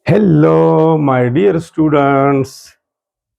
Hello, my dear students.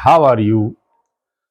How are you?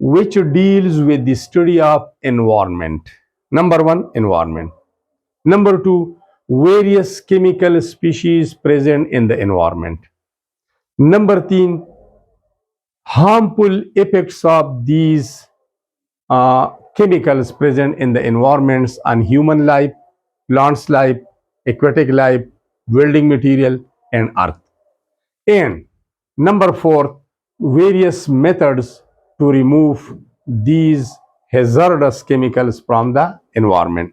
which deals with the study of environment. Number 1, environment. Number 2, various chemical species present in the environment. Number 3, harmful effects of these chemicals present in the environments on human life, plants life, aquatic life, building material and earth. And number 4, various methods to remove these hazardous chemicals from the environment.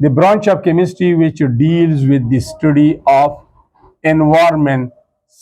the branch of chemistry which deals with the study of environment.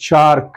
4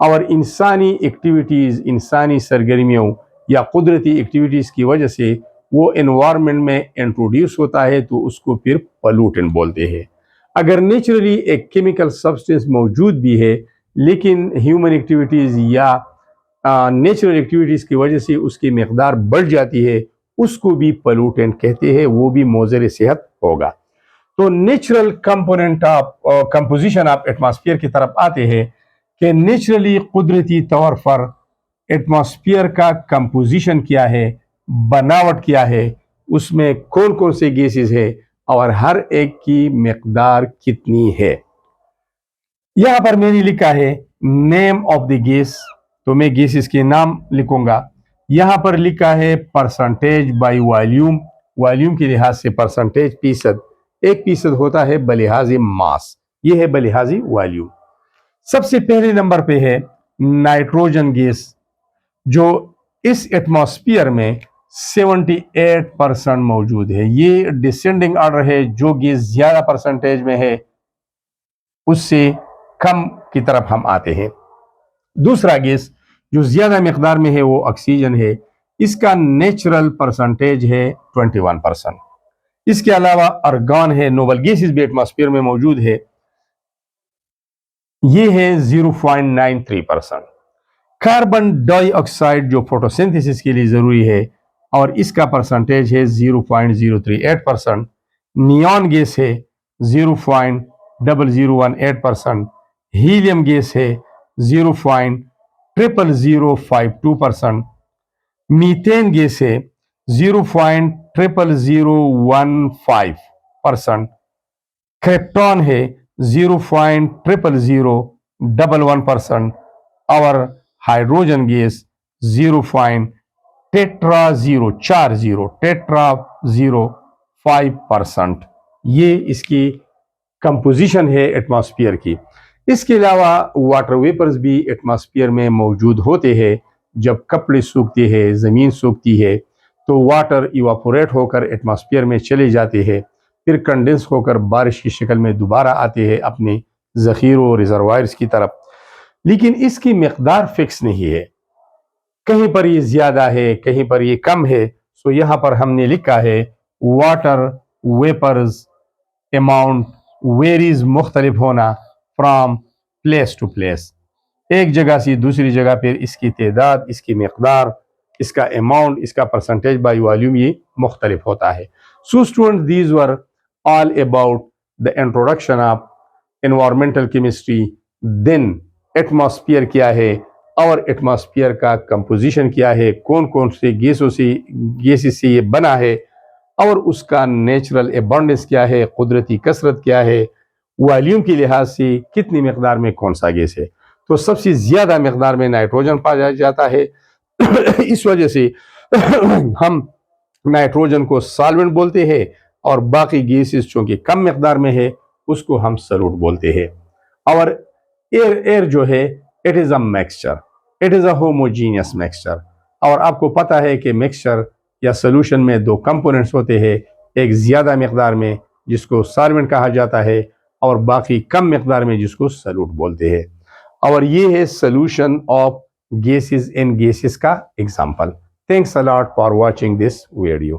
اور انسانی activities, انسانی سرگرمیوں یا قدرتی activities کی وجہ سے وہ انوائرمنٹ میں انٹروڈیوس ہوتا ہے تو اس کو پھر پلوٹنٹ بولتے ہیں۔ اگر نیچرلی ایک کیمیکل سبسٹنس موجود بھی ہے لیکن ہیومن ایکٹیویٹیز یا نیچرل ایکٹیویٹیز کی وجہ سے اس کی مقدار بڑھ جاتی ہے، اس کو بھی پلوٹنٹ کہتے ہیں، وہ بھی مضر صحت ہوگا۔ تو natural component of composition of atmosphere کی طرف آتے ہیں کہ نیچرلی قدرتی طور پر ایٹماسفیئر کا کمپوزیشن کیا ہے، بناوٹ کیا ہے، اس میں کون کون سے گیسز ہے اور ہر ایک کی مقدار کتنی ہے۔ یہاں پر میں نے لکھا ہے نیم آف دی گیس، تو میں گیسز کے نام لکھوں گا۔ یہاں پر لکھا ہے پرسنٹیج بائی والیوم، والیوم کے لحاظ سے پرسنٹیج فیصد، 1% ہوتا ہے بلحاظ ماس، یہ ہے بلحاظ والیوم۔ سب سے پہلے نمبر پہ ہے نائٹروجن گیس، جو اس ایٹماسفیئر میں 78% موجود ہے۔ یہ ڈسینڈنگ آرڈر ہے، جو گیس زیادہ پرسنٹیج میں ہے اس سے کم کی طرف ہم آتے ہیں۔ دوسرا گیس جو زیادہ مقدار میں ہے وہ آکسیجن ہے، اس کا نیچرل پرسنٹیج ہے 21%۔ اس کے علاوہ ارگان ہے، نوبل گیسز بھی ایٹماسفیئر میں موجود ہے، یہ ہے 0.93%۔ کاربن ڈائی آکسائڈ جو فوٹوسنتھسس کے لیے ضروری ہے اور اس کا پرسنٹیج ہے 0.038%۔ نیون گیس ہے 0.0018%۔ ہیلیم گیس ہے 0.00052%۔ میتین گیس ہے 0.00015%۔ کریپٹون ہے 0.00011% اور ہائیڈروجن گیس 0.40% یہ اس کی کمپوزیشن ہے ایٹماسفیئر کی۔ اس کے علاوہ واٹر ویپرز بھی ایٹماسفیئر میں موجود ہوتے ہیں۔ جب کپڑے سوکھتے ہیں، زمین سوکھتی ہے تو واٹر ایواپوریٹ ہو کر ایٹماسفیئر میں چلے جاتے ہیں، پھر کنڈنس ہو کر بارش کی شکل میں دوبارہ آتے ہیں اپنے ذخیروں ریزروائرز کی طرف، لیکن اس کی مقدار فکس نہیں ہے، کہیں پر یہ زیادہ ہے کہیں پر یہ کم ہے۔ سو یہاں پر ہم نے لکھا ہے واٹر ویپرز اماؤنٹ ویریز، مختلف ہونا فرام پلیس ٹو پلیس، ایک جگہ سے دوسری جگہ پہ اس کی تعداد، اس کی مقدار، اس کا اماؤنٹ، اس کا پرسنٹیج بائی والیوم یہ مختلف ہوتا ہے۔ So students, these were all about the introduction of environmental chemistry. Then atmosphere کیا ہے اور ایٹماسفیئر کا کمپوزیشن کیا ہے، کون کون سے گیسوں سے گیسز سے یہ بنا ہے اور اس کا نیچرل ایبنڈنس کیا ہے، قدرتی کثرت کیا ہے، والیوم کے لحاظ سے کتنی مقدار میں کون سا گیس ہے۔ تو سب سے زیادہ مقدار میں نائٹروجن پایا جاتا ہے، اس وجہ سے ہم نائٹروجن کو سالوینٹ بولتے ہیں اور باقی گیسز چونکہ کم مقدار میں ہے اس کو ہم سلوٹ بولتے ہیں۔ اور ایئر جو ہے it is a mixture, it is a homogeneous mixture, اور آپ کو پتہ ہے کہ مکسچر یا سولوشن میں دو کمپوننٹس ہوتے ہیں، ایک زیادہ مقدار میں جس کو سالوینٹ کہا جاتا ہے اور باقی کم مقدار میں جس کو سلوٹ بولتے ہیں، اور یہ ہے solution of gases in gases کا example. Thanks a lot for watching this video.